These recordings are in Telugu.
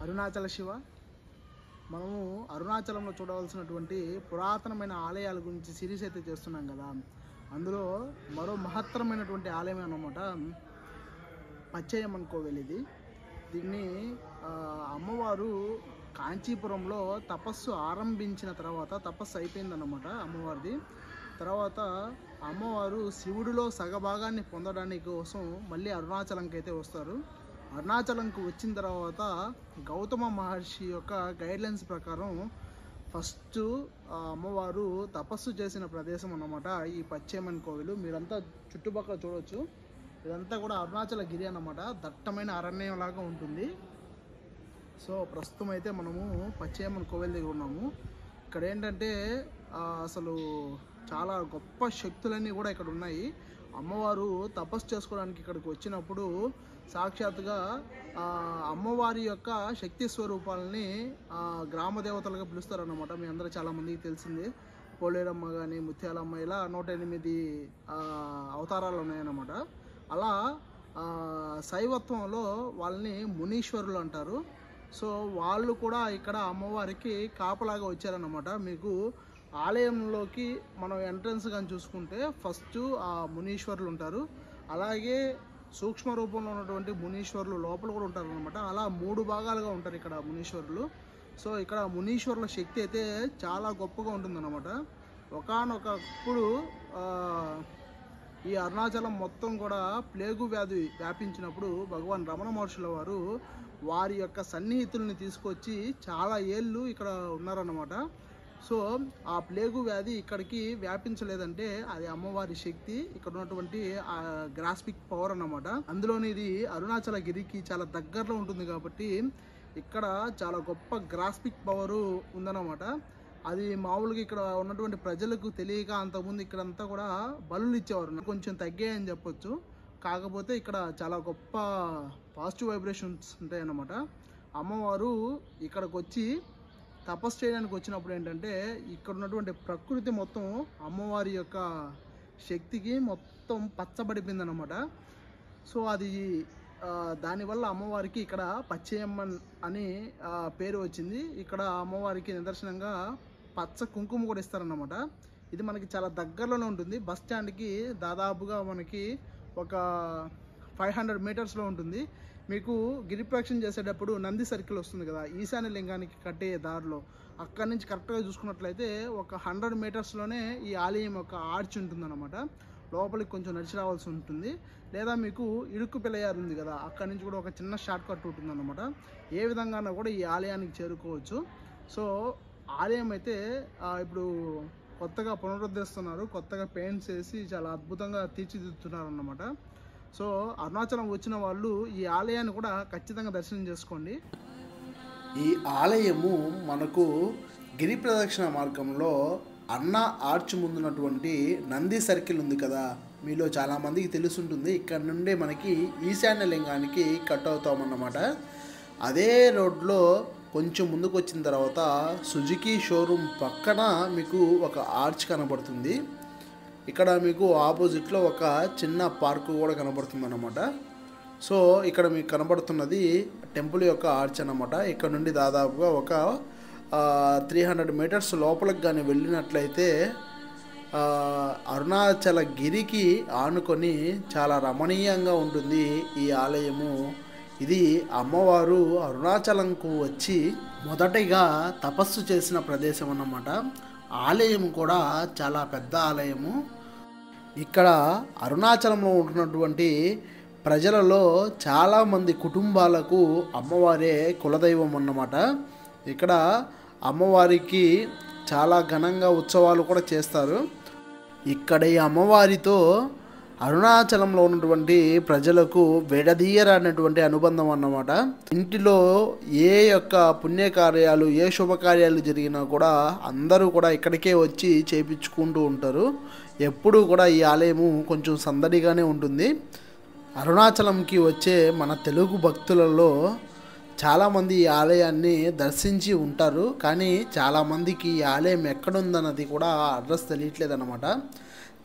అరుణాచల శివ. మనము అరుణాచలంలో చూడవలసినటువంటి పురాతనమైన ఆలయాల గురించి సిరీస్ అయితే చేస్తున్నాం కదా. అందులో మరో మహత్తరమైనటువంటి ఆలయం అన్నమాట పచ్చయ్యమ్మన్ కోవెల్. దీన్ని అమ్మవారు కాంచీపురంలో తపస్సు ఆరంభించిన తర్వాత తపస్సు అయిపోయిందన్నమాట అమ్మవారిది. తర్వాత అమ్మవారు శివుడిలో సగభాగాన్ని పొందడానికి కోసం మళ్ళీ అరుణాచలంకి అయితే వస్తారు. అరుణాచలంకి వచ్చిన తర్వాత గౌతమ మహర్షి యొక్క గైడ్లైన్స్ ప్రకారం ఫస్ట్ అమ్మవారు తపస్సు చేసిన ప్రదేశం అన్నమాట ఈ పచ్చయ్యమ్మన్ కోవెలు. మీరంతా చుట్టుపక్కల చూడవచ్చు, ఇదంతా కూడా అరుణాచల గిరి అన్నమాట. దట్టమైన అరణ్యం లాగా ఉంటుంది. సో ప్రస్తుతం అయితే మనము పచ్చయ్యమ్మన్ కోవెల్ దగ్గర ఉన్నాము. ఇక్కడ ఏంటంటే అసలు చాలా గొప్ప శక్తులన్నీ కూడా ఇక్కడ ఉన్నాయి. అమ్మవారు తపస్సు చేసుకోవడానికి ఇక్కడికి వచ్చినప్పుడు సాక్షాత్తుగా అమ్మవారి యొక్క శక్తి స్వరూపాలని గ్రామ దేవతలుగా పిలుస్తారన్నమాట. మీ అందరూ చాలామందికి తెలిసిందే. పోలేరమ్మ కానీ, ముత్యాలమ్మ, ఇలా 108 అవతారాలు ఉన్నాయన్నమాట. అలా శైవత్వంలో వాళ్ళని మునీశ్వరులు అంటారు. సో వాళ్ళు కూడా ఇక్కడ అమ్మవారికి కాపలాగా వచ్చారన్నమాట. మీకు ఆలయంలోకి మనం ఎంట్రన్స్ కానీ చూసుకుంటే ఫస్ట్ ఆ మునీశ్వరులు ఉంటారు. అలాగే సూక్ష్మ రూపంలో ఉన్నటువంటి మునీశ్వరులు లోపల కూడా ఉంటారు అనమాట. అలా 3 భాగాలుగా ఉంటారు ఇక్కడ మునీశ్వరులు. సో ఇక్కడ మునీశ్వరుల శక్తి అయితే చాలా గొప్పగా ఉంటుందన్నమాట. ఒకానొకప్పుడు ఈ అరుణాచలం మొత్తం కూడా ప్లేగు వ్యాధి వ్యాపించినప్పుడు భగవాన్ రమణ మహర్షుల వారు వారి యొక్క సన్నిహితుల్ని తీసుకొచ్చి చాలా ఏళ్ళు ఇక్కడ ఉన్నారన్నమాట. సో ఆ ప్లేగు వ్యాధి ఇక్కడికి వ్యాపించలేదంటే అది అమ్మవారి శక్తి, ఇక్కడ ఉన్నటువంటి ఆ గ్రాస్పిక్ పవర్ అన్నమాట. అందులోని ఇది అరుణాచల గిరికి చాలా దగ్గరలో ఉంటుంది కాబట్టి ఇక్కడ చాలా గొప్ప గ్రాస్పిక్ పవరు ఉందన్నమాట. అది మామూలుగా ఇక్కడ ఉన్నటువంటి ప్రజలకు తెలియక అంతకుముందు ఇక్కడంతా కూడా బలులు ఇచ్చేవారు, కొంచెం తగ్గాయని చెప్పొచ్చు. కాకపోతే ఇక్కడ చాలా గొప్ప పాజిటివ్ వైబ్రేషన్స్ ఉంటాయన్నమాట. అమ్మవారు ఇక్కడికి వచ్చి తపస్సు చేయడానికి వచ్చినప్పుడు ఏంటంటే ఇక్కడ ఉన్నటువంటి ప్రకృతి మొత్తం అమ్మవారి యొక్క శక్తికి మొత్తం పచ్చబడిపోయింది అన్నమాట. సో అది దానివల్ల అమ్మవారికి ఇక్కడ పచ్చయ్యమ్మన్ అని పేరు వచ్చింది. ఇక్కడ అమ్మవారికి నిదర్శనంగా పచ్చ కుంకుమ కూడా ఇస్తారన్నమాట. ఇది మనకి చాలా దగ్గరలోనే ఉంటుంది. బస్ స్టాండ్కి దాదాపుగా మనకి ఒక 500 మీటర్స్లో ఉంటుంది. మీకు గిరిప్రదక్షిణ చేసేటప్పుడు నంది సర్కిల్ వస్తుంది కదా, ఈశాన్య లింగానికి కట్టే దారిలో, అక్కడి నుంచి కరెక్ట్గా చూసుకున్నట్లయితే ఒక 100 మీటర్స్లోనే ఈ ఆలయం యొక్క ఆర్చ్ ఉంటుందన్నమాట. లోపలికి కొంచెం నడిచి రావాల్సి ఉంటుంది. లేదా మీకు ఇడుక్కు పిల్లయారు ఉంది కదా, అక్కడి నుంచి కూడా ఒక చిన్న షార్ట్ కట్ ఉంటుందన్నమాట. ఏ విధంగా కూడా ఈ ఆలయానికి చేరుకోవచ్చు. సో ఆలయం అయితే ఇప్పుడు కొత్తగా పునరుద్ధరిస్తున్నారు, కొత్తగా పెయింట్స్ వేసి చాలా అద్భుతంగా తీర్చిదిద్దుతున్నారు అన్నమాట. సో అరుణాచలం వచ్చిన వాళ్ళు ఈ ఆలయాన్ని కూడా ఖచ్చితంగా దర్శనం చేసుకోండి. ఈ ఆలయము మనకు గిరి ప్రదక్షిణ మార్గంలో అన్న ఆర్చ్ ముందున్నటువంటి నంది సర్కిల్ ఉంది కదా, మీలో చాలామందికి తెలుసుంటుంది. ఇక్కడ నుండే మనకి ఈశాన్య లింగానికి కట్ అవుతామన్నమాట. అదే రోడ్లో కొంచెం ముందుకు వచ్చిన తర్వాత సుజుకి షోరూమ్ పక్కన మీకు ఒక ఆర్చ్ కనబడుతుంది. ఇక్కడ మీకు ఆపోజిట్లో ఒక చిన్న పార్కు కూడా కనబడుతుంది అన్నమాట. సో ఇక్కడ మీకు కనబడుతున్నది టెంపుల్ యొక్క ఆర్చ్ అన్నమాట. ఇక్కడ నుండి దాదాపుగా ఒక 300 మీటర్స్ లోపలికి కానీ వెళ్ళినట్లయితే అరుణాచల గిరికి ఆనుకొని చాలా రమణీయంగా ఉంటుంది ఈ ఆలయము. ఇది అమ్మవారు అరుణాచలంకు వచ్చి మొదటిగా తపస్సు చేసిన ప్రదేశం అన్నమాట. ఆలయం కూడా చాలా పెద్ద ఆలయము. ఇక్కడ అరుణాచలంలో ఉంటున్నటువంటి ప్రజలలో చాలామంది కుటుంబాలకు అమ్మవారే కులదైవం అన్నమాట. ఇక్కడ అమ్మవారికి చాలా ఘనంగా ఉత్సవాలు కూడా చేస్తారు. ఇక్కడ ఈ అమ్మవారితో అరుణాచలంలో ఉన్నటువంటి ప్రజలకు విడదీయరానటువంటి అనుబంధం అన్నమాట. ఇంటిలో ఏ యొక్క పుణ్యకార్యాలు, ఏ శుభకార్యాలు జరిగినా కూడా అందరూ కూడా ఇక్కడికే వచ్చి చేయించుకుంటూ ఉంటారు. ఎప్పుడూ కూడా ఈ ఆలయము కొంచెం సందడిగానే ఉంటుంది. అరుణాచలంకి వచ్చే మన తెలుగు భక్తులలో చాలామంది ఈ ఆలయాన్ని దర్శించి ఉంటారు. కానీ చాలామందికి ఈ ఆలయం ఎక్కడుందన్నది కూడా అడ్రస్ తెలియట్లేదు అన్నమాట.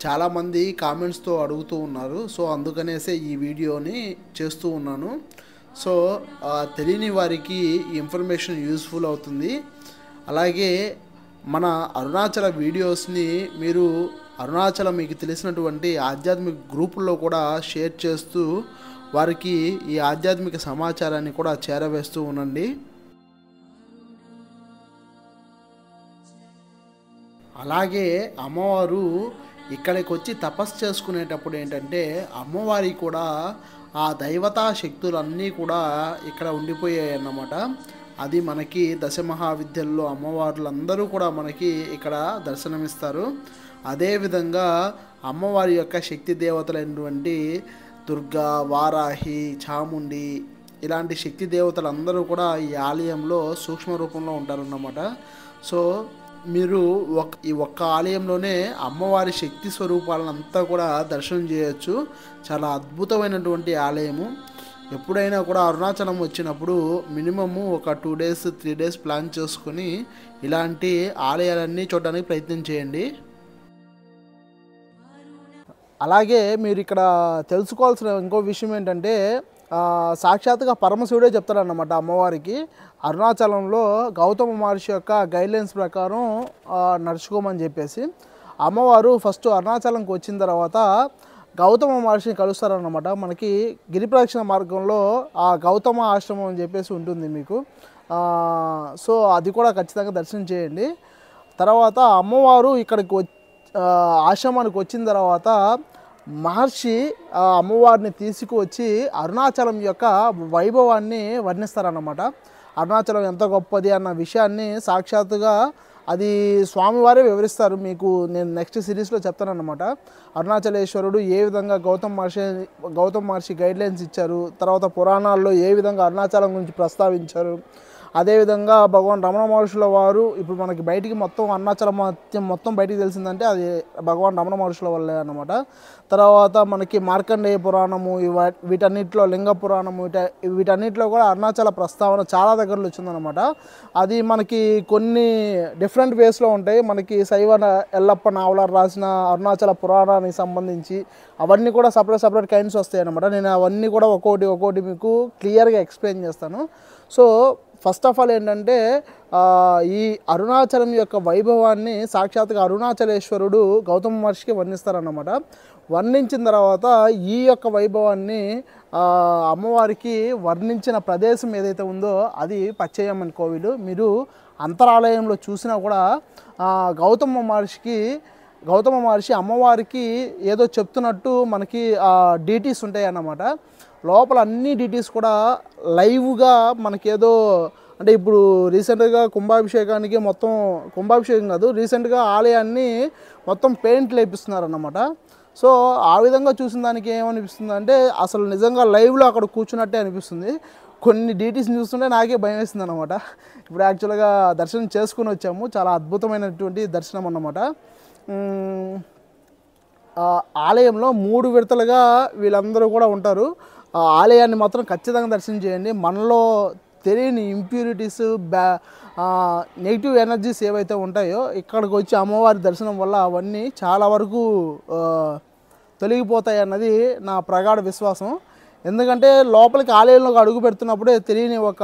చాలామంది కామెంట్స్తో అడుగుతూ ఉన్నారు. సో అందుకనేసే ఈ వీడియోని చేస్తూ ఉన్నాను. సో తెలియని వారికి ఈ ఇన్ఫర్మేషన్ యూస్ఫుల్ అవుతుంది. అలాగే మన అరుణాచల వీడియోస్ని మీరు అరుణాచలం మీకు తెలిసినటువంటి ఆధ్యాత్మిక గ్రూపుల్లో కూడా షేర్ చేస్తూ వారికి ఈ ఆధ్యాత్మిక సమాచారాన్ని కూడా చేరవేస్తూ ఉండండి. అలాగే అమ్మవారు ఇక్కడికి వచ్చి తపస్సు చేసుకునేటప్పుడు ఏంటంటే అమ్మవారి కూడా ఆ దైవతా శక్తులన్నీ కూడా ఇక్కడ ఉండిపోయాయి అన్నమాట. అది మనకి దశమహావిద్యల్లో అమ్మవార్లందరూ కూడా మనకి ఇక్కడ దర్శనమిస్తారు. అదేవిధంగా అమ్మవారి యొక్క శక్తి దేవతలైనటువంటి దుర్గా, వారాహి, చాముండి ఇలాంటి శక్తి దేవతలందరూ కూడా ఈ ఆలయంలో సూక్ష్మ రూపంలో ఉంటారన్నమాట. సో మీరు ఈ ఒక్క ఆలయంలోనే అమ్మవారి శక్తి స్వరూపాలంతా కూడా దర్శనం చేయొచ్చు. చాలా అద్భుతమైనటువంటి ఆలయము. ఎప్పుడైనా కూడా అరుణాచలం వచ్చినప్పుడు మినిమము ఒక 2 days 3 days ప్లాన్ చేసుకొని ఇలాంటి ఆలయాలన్నీ చూడడానికి ప్రయత్నం చేయండి. అలాగే మీరు ఇక్కడ తెలుసుకోవాల్సిన ఇంకో విషయం ఏంటంటే సాక్షాత్తుగా పరమశివుడే చెప్తాడన్నమాట అమ్మవారికి అరుణాచలంలో గౌతమ మహర్షి యొక్క గైడ్లైన్స్ ప్రకారం నడుచుకోమని చెప్పేసి. అమ్మవారు ఫస్ట్ అరుణాచలంకి వచ్చిన తర్వాత గౌతమ మహర్షిని కలుస్తారన్నమాట. మనకి గిరి ప్రదక్షిణ మార్గంలో ఆ గౌతమ ఆశ్రమం అని చెప్పేసి ఉంటుంది మీకు. సో అది కూడా ఖచ్చితంగా దర్శనం చేయండి. తర్వాత అమ్మవారు ఇక్కడికి ఆశ్రమానికి వచ్చిన తర్వాత మహర్షి అమ్మవారిని తీసుకువచ్చి అరుణాచలం యొక్క వైభవాన్ని వర్ణిస్తారన్నమాట. అరుణాచలం ఎంత గొప్పది అన్న విషయాన్ని సాక్షాత్తుగా అది స్వామివారే వివరిస్తారు. మీకు నేను నెక్స్ట్ సిరీస్లో చెప్తానన్నమాట. అరుణాచలేశ్వరుడు ఏ విధంగా గౌతమ మహర్షి గైడ్లైన్స్ ఇచ్చారు, తర్వాత పురాణాల్లో ఏ విధంగా అరుణాచలం గురించి ప్రస్తావించారు. అదేవిధంగా భగవాన్ రమణ మహర్షుల వారు ఇప్పుడు మనకి బయటికి మొత్తం అరుణాచలం మొత్తం బయటికి తెలిసిందంటే అది భగవాన్ రమణ మహర్షుల వల్లే అన్నమాట. తర్వాత మనకి మార్కండేయ పురాణము, వీటన్నిటిలో లింగ పురాణము, వీటన్నిటిలో కూడా అరుణాచల ప్రస్తావన చాలా దగ్గరలో వచ్చిందనమాట. అది మనకి కొన్ని డిఫరెంట్ వేస్లో ఉంటాయి. మనకి శైవ ఎల్లప్ప నావలర్ రాసిన అరుణాచల పురాణానికి సంబంధించి అవన్నీ కూడా సపరేట్ కైండ్స్ వస్తాయి అన్నమాట. నేను అవన్నీ కూడా ఒక్కొక్కటి మీకు క్లియర్గా ఎక్స్ప్లెయిన్ చేస్తాను. సో ఫస్ట్ ఆఫ్ ఆల్ ఏంటంటే ఈ అరుణాచలం యొక్క వైభవాన్ని సాక్షాత్తుగా అరుణాచలేశ్వరుడు గౌతమ మహర్షికి వర్ణిస్తారన్నమాట. వర్ణించిన తర్వాత ఈ యొక్క వైభవాన్ని అమ్మవారికి వర్ణించిన ప్రదేశం ఏదైతే ఉందో అది పచ్చయ్యమ్మని కోవిలు. మీరు అంతరాలయంలో చూసినా కూడా గౌతమ మహర్షి అమ్మవారికి ఏదో చెప్తున్నట్టు మనకి డీటీస్ ఉంటాయి అన్నమాట. లోపల అన్ని డీటీస్ కూడా లైవ్గా మనకేదో అంటే ఇప్పుడు రీసెంట్గా కుంభాభిషేకం కాదు, రీసెంట్గా ఆలయాన్ని మొత్తం పెయింట్ లేపిస్తున్నారన్నమాట. సో ఆ విధంగా చూసిన దానికి ఏమనిపిస్తుంది అంటే అసలు నిజంగా లైవ్లో అక్కడ కూర్చున్నట్టే అనిపిస్తుంది. కొన్ని డీటీస్ని చూస్తుంటే నాకే భయం వేస్తుంది అనమాట. ఇప్పుడు యాక్చువల్గా దర్శనం చేసుకుని వచ్చాము. చాలా అద్భుతమైనటువంటి దర్శనం అన్నమాట. ఆలయంలో 3 విడతలుగా వీళ్ళందరూ కూడా ఉంటారు. ఆలయాన్ని మాత్రం ఖచ్చితంగా దర్శనం చేయండి. మనలో తెలియని ఇంప్యూరిటీస్ నెగిటివ్ ఎనర్జీస్ ఏవైతే ఉంటాయో ఇక్కడికి వచ్చి అమ్మవారి దర్శనం వల్ల అవన్నీ చాలా వరకు తొలగిపోతాయి అన్నది నా ప్రగాఢ విశ్వాసం. ఎందుకంటే లోపలికి ఆలయంలోకి అడుగు పెడుతున్నప్పుడే తెలియని ఒక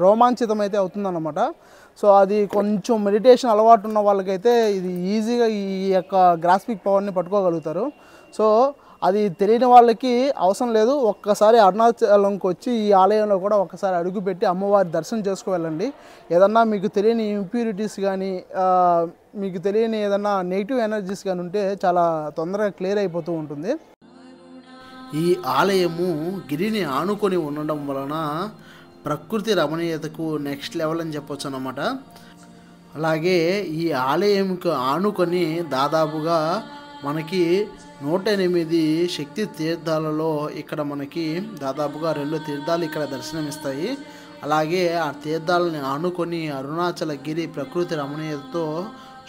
రోమాంచితం అయితే అవుతుందన్నమాట. సో అది కొంచెం మెడిటేషన్ అలవాటు ఉన్న వాళ్ళకైతే ఇది ఈజీగా ఈ యొక్క గ్రాస్పిక్ పవర్ని పట్టుకోగలుగుతారు. సో అది తెలియని వాళ్ళకి అవసరం లేదు. ఒక్కసారి అరుణాచలంకి వచ్చి ఈ ఆలయంలో కూడా ఒక్కసారి అడుగుపెట్టి అమ్మవారి దర్శనం చేసుకు వెళ్ళండి. ఏదన్నా మీకు తెలియని ఇంప్యూరిటీస్ కానీ మీకు తెలియని ఏదన్నా నెగిటివ్ ఎనర్జీస్ కానీ ఉంటే చాలా తొందరగా క్లియర్ అయిపోతూ ఉంటుంది. ఈ ఆలయము గిరిని ఆనుకొని ఉండడం వలన ప్రకృతి రమణీయతకు నెక్స్ట్ లెవెల్ అని చెప్పొచ్చు అన్నమాట. అలాగే ఈ ఆలయంకు ఆనుకొని దాదాపుగా మనకి 108 శక్తి తీర్థాలలో ఇక్కడ మనకి దాదాపుగా 2 తీర్థాలు ఇక్కడ దర్శనమిస్తాయి. అలాగే ఆ తీర్థాలని ఆనుకొని అరుణాచల గిరి ప్రకృతి రమణీయతతో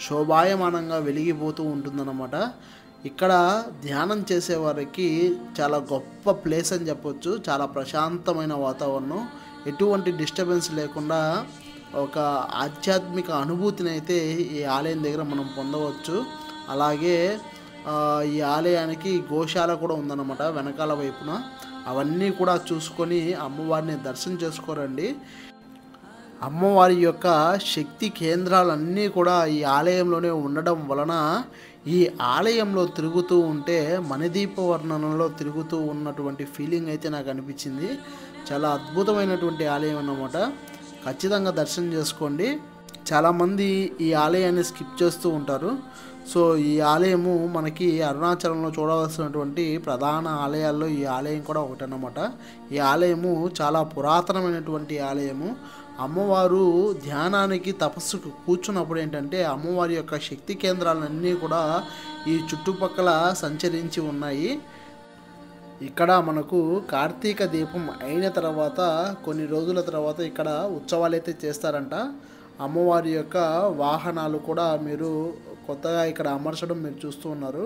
శోభాయమానంగా వెలిగిపోతూ ఉంటుందన్నమాట. ఇక్కడ ధ్యానం చేసేవారికి చాలా గొప్ప ప్లేస్ అని చెప్పొచ్చు. చాలా ప్రశాంతమైన వాతావరణం, ఎటువంటి డిస్టర్బెన్స్ లేకుండా ఒక ఆధ్యాత్మిక అనుభూతిని అయితే ఈ ఆలయం దగ్గర మనం పొందవచ్చు. అలాగే ఈ ఆలయానికి గోశాల కూడా ఉందన్నమాట వెనకాల వైపున. అవన్నీ కూడా చూసుకొని అమ్మవారిని దర్శనం చేసుకోరండి. అమ్మవారి యొక్క శక్తి కేంద్రాలన్నీ కూడా ఈ ఆలయంలోనే ఉండడం వలన ఈ ఆలయంలో తిరుగుతూ ఉంటే మణిదీప వర్ణనలో తిరుగుతూ ఉన్నటువంటి ఫీలింగ్ అయితే నాకు అనిపించింది. చాలా అద్భుతమైనటువంటి ఆలయం అన్నమాట. ఖచ్చితంగా దర్శనం చేసుకోండి. చాలామంది ఈ ఆలయాన్ని స్కిప్ చేస్తూ ఉంటారు. సో ఈ ఆలయము మనకి అరుణాచలంలో చూడవలసినటువంటి ప్రధాన ఆలయాల్లో ఈ ఆలయం కూడా ఒకటన్నమాట. ఈ ఆలయము చాలా పురాతనమైనటువంటి ఆలయము. అమ్మవారు ధ్యానానికి తపస్సుకు కూర్చున్నప్పుడు ఏంటంటే అమ్మవారి యొక్క శక్తి కేంద్రాలన్నీ కూడా ఈ చుట్టుపక్కల సంచరించి ఉన్నాయి. ఇక్కడ మనకు కార్తీక దీపం అయిన తర్వాత కొన్ని రోజుల తర్వాత ఇక్కడ ఉత్సవాలు అయితే చేస్తారంట. అమ్మవారి యొక్క వాహనాలు కూడా మీరు కొత్తగా ఇక్కడ అమర్చడం మీరు చూస్తూ ఉన్నారు.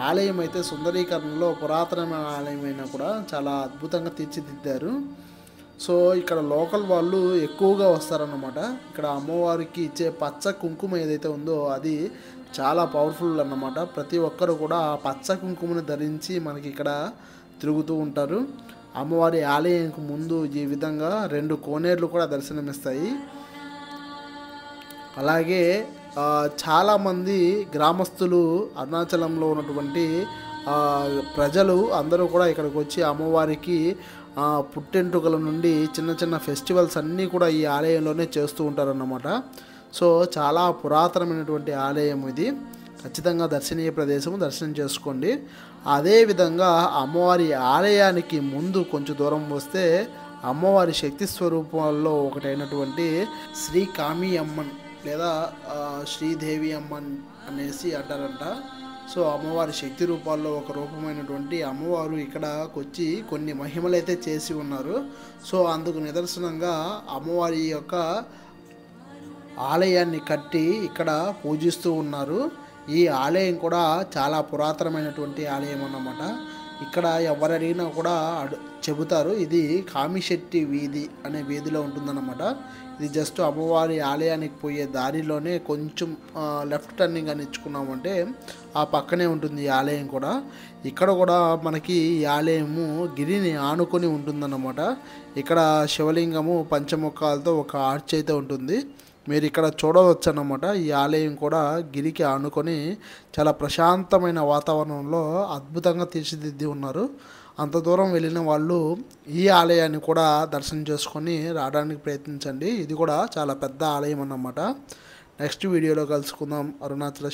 ఆలయం అయితే సుందరీకరణలో పురాతనమైన ఆలయం అయినా కూడా చాలా అద్భుతంగా తీర్చిదిద్దారు. సో ఇక్కడ లోకల్ వాళ్ళు ఎక్కువగా వస్తారన్నమాట. ఇక్కడ అమ్మవారికి ఇచ్చే పచ్చ కుంకుమ ఏదైతే ఉందో అది చాలా పవర్ఫుల్ అన్నమాట. ప్రతి ఒక్కరు కూడా ఆ పచ్చ కుంకుమను ధరించి మనకి ఇక్కడ తిరుగుతూ ఉంటారు. అమ్మవారి ఆలయంకు ముందు ఈ విధంగా 2 కోనేరులు కూడా దర్శనమిస్తాయి. అలాగే చాలామంది గ్రామస్తులు అరుణాచలంలో ఉన్నటువంటి ప్రజలు అందరూ కూడా ఇక్కడికి వచ్చి అమ్మవారికి పుట్టెంటుకల నుండి చిన్న చిన్న ఫెస్టివల్స్ అన్నీ కూడా ఈ ఆలయంలోనే చేస్తూ ఉంటారన్నమాట. సో చాలా పురాతనమైనటువంటి ఆలయం ఇది. ఖచ్చితంగా దర్శనీయ ప్రదేశము, దర్శనం చేసుకోండి. అదేవిధంగా అమ్మవారి ఆలయానికి ముందు కొంచెం దూరం వస్తే అమ్మవారి శక్తి స్వరూపాల్లో ఒకటైనటువంటి శ్రీ కామి అమ్మన్ లేదా శ్రీదేవి అమ్మన్ అనేసి అంటారంట. సో అమ్మవారి శక్తి రూపాల్లో ఒక రూపమైనటువంటి అమ్మవారు ఇక్కడకు వచ్చి కొన్ని మహిమలైతే చేసి ఉన్నారు. సో అందుకు నిదర్శనంగా అమ్మవారి యొక్క ఆలయాన్ని కట్టి ఇక్కడ పూజిస్తూ ఉన్నారు. ఈ ఆలయం కూడా చాలా పురాతనమైనటువంటి ఆలయం అన్నమాట. ఇక్కడ ఎవరు అడిగినా కూడా చెబుతారు ఇది కామిశెట్టి వీధి అనే వీధిలో ఉంటుందన్నమాట. ఇది జస్ట్ అమ్మవారి ఆలయానికి పోయే దారిలోనే కొంచెం లెఫ్ట్ టర్నింగ్ అని ఇచ్చుకున్నామంటే ఆ పక్కనే ఉంటుంది ఈ ఆలయం కూడా. ఇక్కడ కూడా మనకి ఈ ఆలయము గిరిని ఆనుకొని ఉంటుందన్నమాట. ఇక్కడ శివలింగము పంచముఖాలతో ఒక ఆర్చ్ అయితే ఉంటుంది. మీరు ఇక్కడ చూడవచ్చు అన్నమాట. ఈ ఆలయం కూడా గిరికి ఆనుకొని చాలా ప్రశాంతమైన వాతావరణంలో అద్భుతంగా తీర్చిదిద్ది ఉన్నారు. అంత దూరం వెళ్ళిన వాళ్ళు ఈ ఆలయాన్ని కూడా దర్శనం చేసుకొని రావడానికి ప్రయత్నించండి. ఇది కూడా చాలా పెద్ద ఆలయం అన్నమాట. నెక్స్ట్ వీడియోలో కలుసుకుందాం. అరుణాచల